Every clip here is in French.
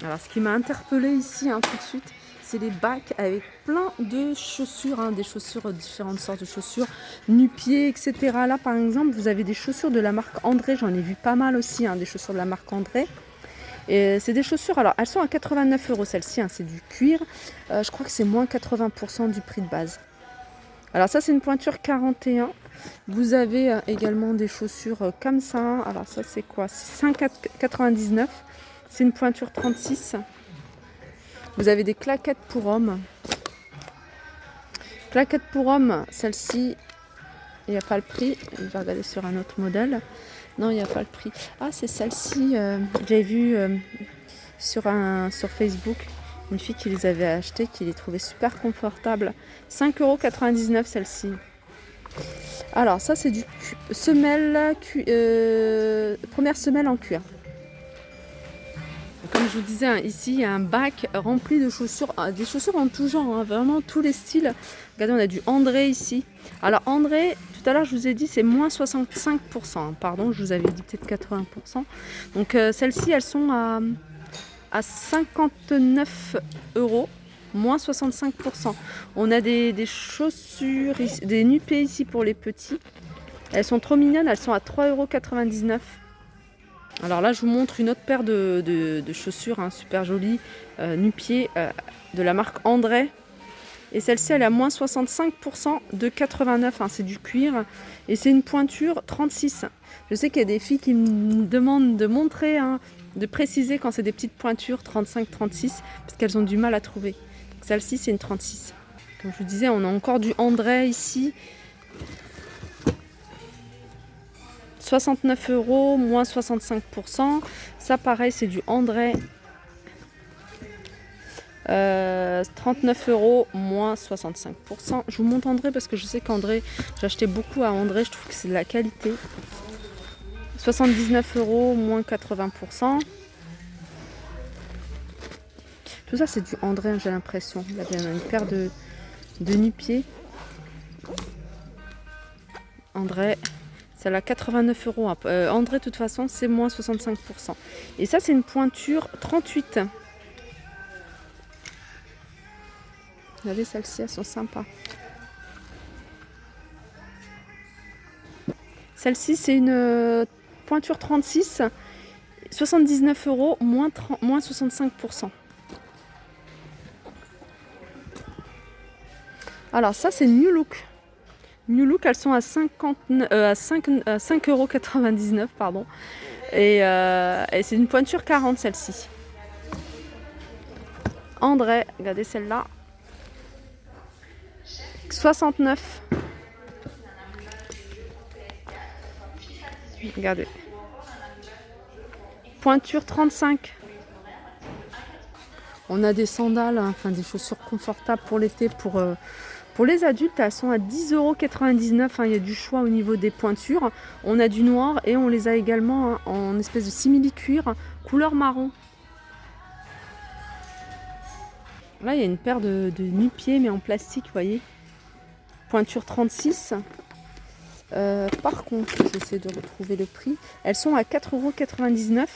Alors, ce qui m'a interpellée ici, tout de suite, c'est les bacs avec plein de chaussures, des chaussures, différentes sortes de chaussures, nu-pieds, etc. Là, par exemple, vous avez des chaussures de la marque André. J'en ai vu pas mal aussi, des chaussures de la marque André. Et c'est des chaussures, alors elles sont à 89 € celles-ci, c'est du cuir. Je crois que c'est moins 80% du prix de base. Alors ça, c'est une pointure 41. Vous avez également des chaussures comme ça. Alors ça, c'est quoi? C'est 5,99 €. C'est une pointure 36. Vous avez des claquettes pour hommes. Claquettes pour hommes, celle-ci, il n'y a pas le prix. Je vais regarder sur un autre modèle. Non, il n'y a pas le prix. Ah, c'est celle-ci. J'ai vu sur Facebook une fille qui les avait achetées, qui les trouvait super confortables. 5,99 € celle-ci. Alors ça, c'est du première semelle en cuir. Comme je vous disais, ici il y a un bac rempli de chaussures, des chaussures en tout genre, vraiment tous les styles. Regardez, on a du André ici. Alors André, tout à l'heure je vous ai dit c'est moins 65%, pardon, je vous avais dit peut-être 80%. Donc celles-ci, elles sont à 59 €, moins 65%. On a des chaussures, des nu-pieds ici pour les petits. Elles sont trop mignonnes, elles sont à 3,99 €. Alors là, je vous montre une autre paire de chaussures, super jolies, nu-pieds, de la marque André. Et celle-ci, elle est à moins 65% de 89, c'est du cuir. Et c'est une pointure 36. Je sais qu'il y a des filles qui me demandent de montrer, de préciser quand c'est des petites pointures 35-36, parce qu'elles ont du mal à trouver. Celle-ci, c'est une 36. Comme je vous disais, on a encore du André ici. 69 €, moins 65%. Ça, pareil, c'est du André. 39 €, moins 65%. Je vous montre André parce que je sais qu'André, j'ai acheté beaucoup à André. Je trouve que c'est de la qualité. 79 €, moins 80%. Tout ça, c'est du André, j'ai l'impression. Là, il y a une paire de nu-pieds. André. Celle à 89 €. André, de toute façon, c'est moins 65%. Et ça, c'est une pointure 38. Regardez, celles-ci, elles sont sympas. Celle-ci, c'est une pointure 36. 79 €, moins 65%. Alors ça, c'est New Look. New Look, elles sont à 5,99 €, pardon. Et c'est une pointure 40, celle-ci. André, regardez celle-là. 69. Regardez. Pointure 35. On a des sandales, des chaussures confortables pour l'été, pour les adultes. Elles sont à 10,99 €. Il y a du choix au niveau des pointures. On a du noir et on les a également en espèce de simili-cuir, couleur marron. Là, il y a une paire de nu-pieds, mais en plastique, vous voyez. Pointure 36. Par contre, j'essaie de retrouver le prix. Elles sont à 4,99 €.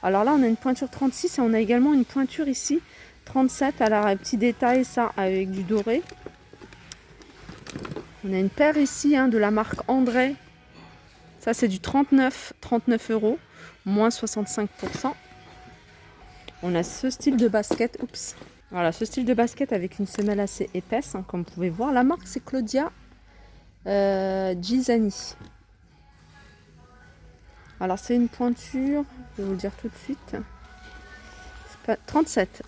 Alors là, on a une pointure 36 et on a également une pointure ici, 37. Alors, un petit détail, ça, avec du doré. On a une paire ici de la marque André. Ça, c'est du 39 €, moins 65%. On a ce style de basket. Oups. Voilà, ce style de basket avec une semelle assez épaisse, comme vous pouvez voir. La marque, c'est Claudia Gizani. Alors, c'est une pointure, je vais vous le dire tout de suite. 37.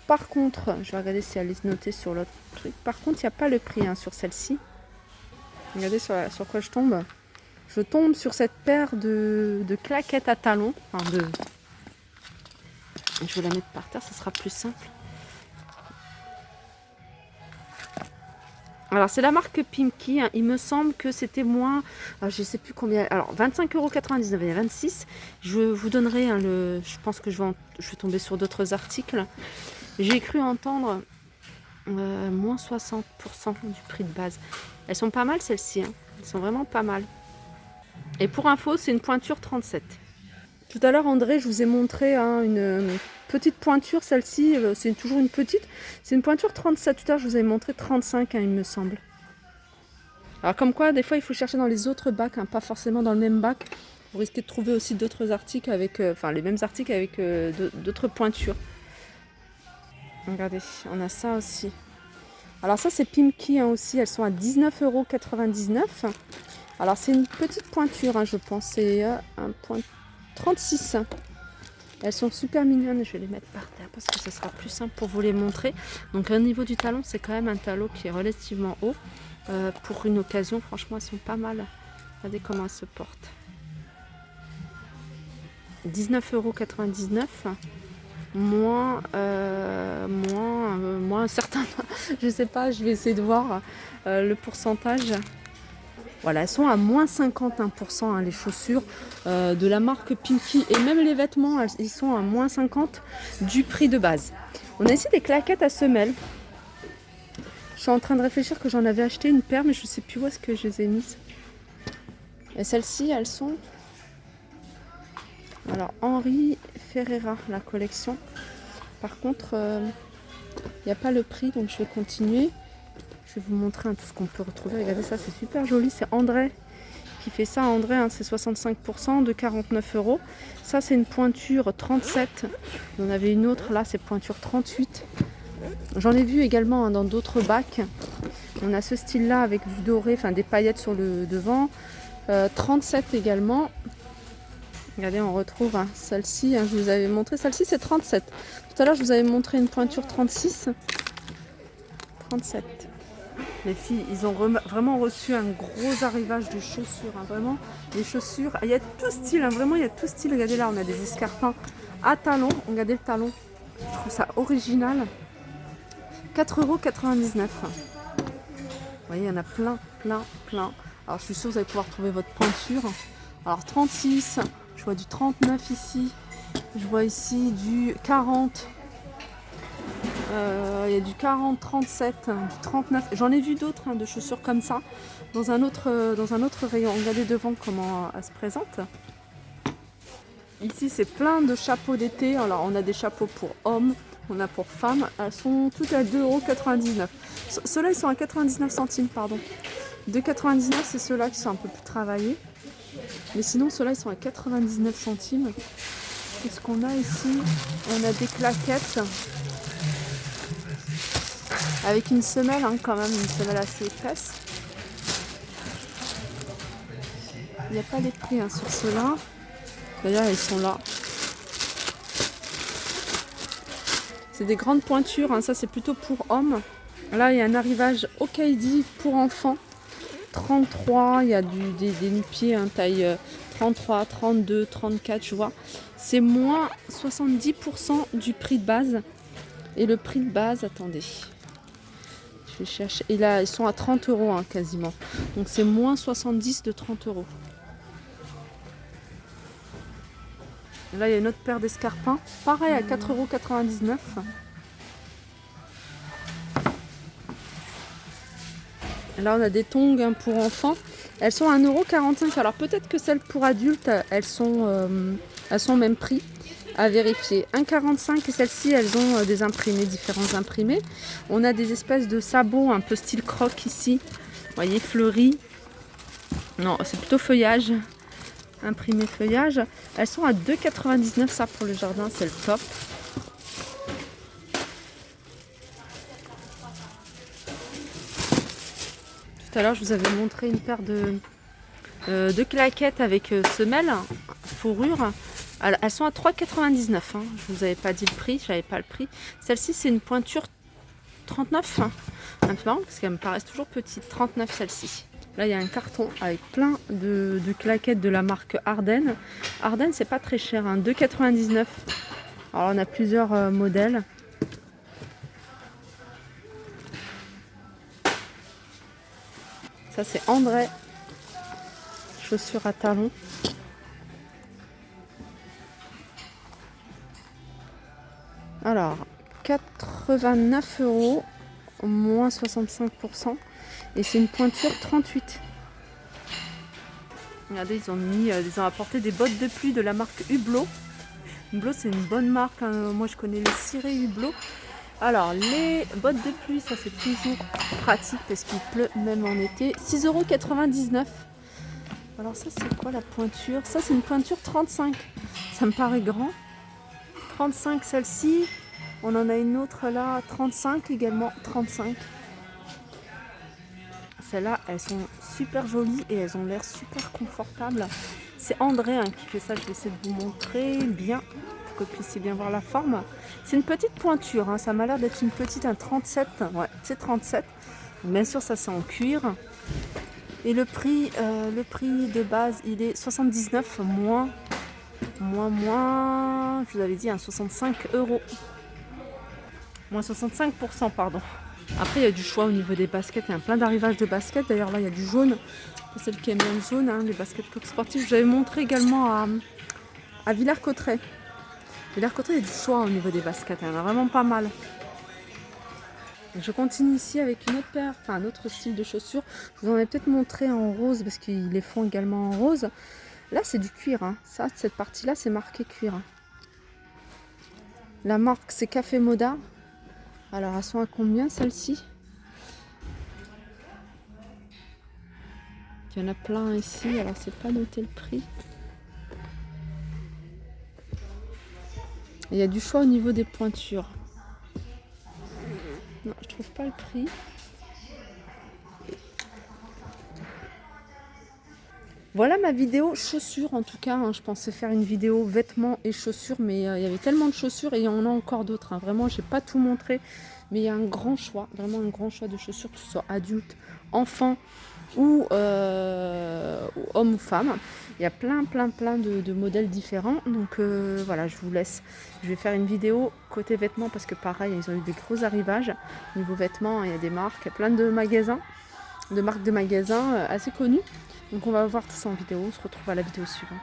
Par contre, je vais regarder si elle est notée sur l'autre truc. Par contre, il n'y a pas le prix sur celle-ci. Regardez sur quoi je tombe. Je tombe sur cette paire de claquettes à talons. Je vais la mettre par terre, ça sera plus simple. Alors, c'est la marque Pimki. Il me semble que c'était moins. Je ne sais plus combien. Alors, 25,99 €. Il y a 26. Je vous donnerai je pense que je vais tomber sur d'autres articles. J'ai cru entendre moins 60% du prix de base. Elles sont pas mal, celles-ci. Elles sont vraiment pas mal. Et pour info, c'est une pointure 37. Tout à l'heure, André, je vous ai montré hein, une petite pointure. Celle-ci, c'est toujours une petite. C'est une pointure 37. Tout à l'heure, je vous avais montré 35, hein, il me semble. Alors comme quoi, des fois, il faut chercher dans les autres bacs, hein, pas forcément dans le même bac. Vous risquez de trouver aussi d'autres articles avec, enfin les mêmes articles avec d'autres pointures. Regardez, on a ça aussi. Alors ça, c'est Pimki hein, aussi. Elles sont à 19,99 €. Alors c'est une petite pointure, hein, je pense. C'est un point 36. Elles sont super mignonnes. Je vais les mettre par terre parce que ce sera plus simple pour vous les montrer. Donc au niveau du talon, c'est quand même un talon qui est relativement haut. Pour une occasion, franchement, elles sont pas mal. Regardez comment elles se portent. 19,99 €. Moins un certain, je sais pas, je vais essayer de voir le pourcentage. Voilà, elles sont à moins 51%, hein, les chaussures de la marque Pimki. Et même les vêtements, ils sont à moins 50 du prix de base. On a ici des claquettes à semelles. Je suis en train de réfléchir que j'en avais acheté une paire, mais je ne sais plus où est-ce que je les ai mises. Et celles-ci, elles sont... Alors, Henri Ferreira, la collection. Par contre, il n'y a pas le prix, donc je vais continuer. Je vais vous montrer tout ce qu'on peut retrouver. Regardez ça, c'est super joli. C'est André qui fait ça. André, hein, c'est 65% de 49 €. Ça, c'est une pointure 37. On avait une autre là, c'est pointure 38. J'en ai vu également hein, dans d'autres bacs. On a ce style-là avec du doré, enfin des paillettes sur le devant. 37 également. Regardez, on retrouve hein, celle-ci. Hein, je vous avais montré. Celle-ci, c'est 37. Tout à l'heure, je vous avais montré une pointure 36. 37. Les filles, ils ont vraiment reçu un gros arrivage de chaussures. Hein, vraiment, les chaussures. Il y a tout style. Hein, vraiment, il y a tout style. Regardez là, on a des escarpins à talons. Regardez le talon. Je trouve ça original. 4,99 €. Vous voyez, il y en a plein. Alors, je suis sûre que vous allez pouvoir trouver votre pointure. Alors, 36. Je vois du 39 ici. Je vois ici du 40. Il y a du 40, 37, du 39. J'en ai vu d'autres hein, de chaussures comme ça dans un autre rayon. Regardez devant comment elle se présente. Ici, c'est plein de chapeaux d'été. Alors, on a des chapeaux pour hommes, on a pour femmes. Elles sont toutes à 2,99 €. Ceux-là, ils sont à 99 centimes, pardon. 2,99 €, c'est ceux-là qui sont un peu plus travaillés. Mais sinon, ceux-là, ils sont à 99 centimes. Qu'est-ce qu'on a ici? On a des claquettes. Avec une semelle, hein, quand même, une semelle assez épaisse. Il n'y a pas les prix hein, sur ceux-là. D'ailleurs, ils sont là. C'est des grandes pointures, hein, ça c'est plutôt pour hommes. Là, il y a un arrivage Okaidi pour enfants. 33, il y a des nu-pieds, hein, taille 33, 32, 34, je vois. C'est moins 70% du prix de base. Et le prix de base, attendez. Je vais chercher. Et là, ils sont à 30 € hein, quasiment. Donc c'est moins 70 de 30 €. Là, il y a une autre paire d'escarpins. Pareil, à 4,99 €. Là, on a des tongs hein, pour enfants. Elles sont à 1,45 €. Alors peut-être que celles pour adultes, elles sont au même prix. À vérifier. 1,45 € et celles-ci, elles ont des imprimés, différents imprimés. On a des espèces de sabots un peu style croque ici. Vous voyez, fleuris. Non, c'est plutôt feuillage. Imprimé feuillage. Elles sont à 2,99 €. Ça pour le jardin, c'est le top. Tout à l'heure, je vous avais montré une paire de claquettes avec semelle, fourrure. Elles sont à 3,99 €. Hein. Je ne vous avais pas dit le prix, je n'avais pas le prix. Celle-ci, c'est une pointure 39. Hein. Un peu marrant parce qu'elle me paraissent toujours petite. 39 celle-ci. Là, il y a un carton avec plein de claquettes de la marque Ardennes. Ardennes, c'est pas très cher. Hein. 2,99 €. Alors, on a plusieurs modèles. Ça, c'est André. Chaussures à talons. Alors, 89 €, moins 65%. Et c'est une pointure 38. Regardez, ils ont apporté des bottes de pluie de la marque Hublot. Hublot, c'est une bonne marque, hein. Moi, je connais le ciré Hublot. Alors, les bottes de pluie, ça c'est toujours pratique parce qu'il pleut même en été. 6,99 €. Alors ça, c'est quoi la pointure? Ça, c'est une pointure 35. Ça me paraît grand. 35 celle-ci. On en a une autre là, 35 également, 35. Celles-là, elles sont super jolies et elles ont l'air super confortables. C'est André hein, qui fait ça, je vais essayer de vous montrer bien pour que vous puissiez bien voir la forme. C'est une petite pointure, hein. Ça m'a l'air d'être une petite, un 37, ouais, c'est 37. Bien sûr, ça c'est en cuir. Et le prix de base, il est 79 moins, je vous avais dit, un 65 €. Moins 65%, pardon. Après, il y a du choix au niveau des baskets. Il y a plein d'arrivages de baskets. D'ailleurs, là, il y a du jaune. Pour celle qui aime bien le jaune, hein, les baskets Coq Sportif. J'avais montré également à Villers-Cotterêts. Villers-Cotterêts, il y a du choix au niveau des baskets. Il y en a vraiment pas mal. Je continue ici avec une autre paire, enfin un autre style de chaussures. Je vous en ai peut-être montré en rose parce qu'ils les font également en rose. Là, c'est du cuir. Hein. Ça, cette partie-là, c'est marqué cuir. La marque, c'est Café Moda. Alors, elles sont à combien, celles-ci? Il y en a plein ici. Alors, c'est pas noté le prix. Il y a du choix au niveau des pointures. Non, je trouve pas le prix. Voilà ma vidéo chaussures en tout cas. Hein. Je pensais faire une vidéo vêtements et chaussures, mais il y avait tellement de chaussures et il y en a encore d'autres. Hein. Vraiment, j'ai pas tout montré, mais il y a un grand choix, vraiment un grand choix de chaussures, que ce soit adulte, enfant ou homme ou femme. Il y a plein de modèles différents. Donc voilà, je vous laisse. Je vais faire une vidéo côté vêtements parce que pareil, ils ont eu des gros arrivages. Niveau vêtements, il y a des marques, il y a plein de magasins, de marques de magasins assez connues. Donc on va voir tout ça en vidéo. On se retrouve à la vidéo suivante.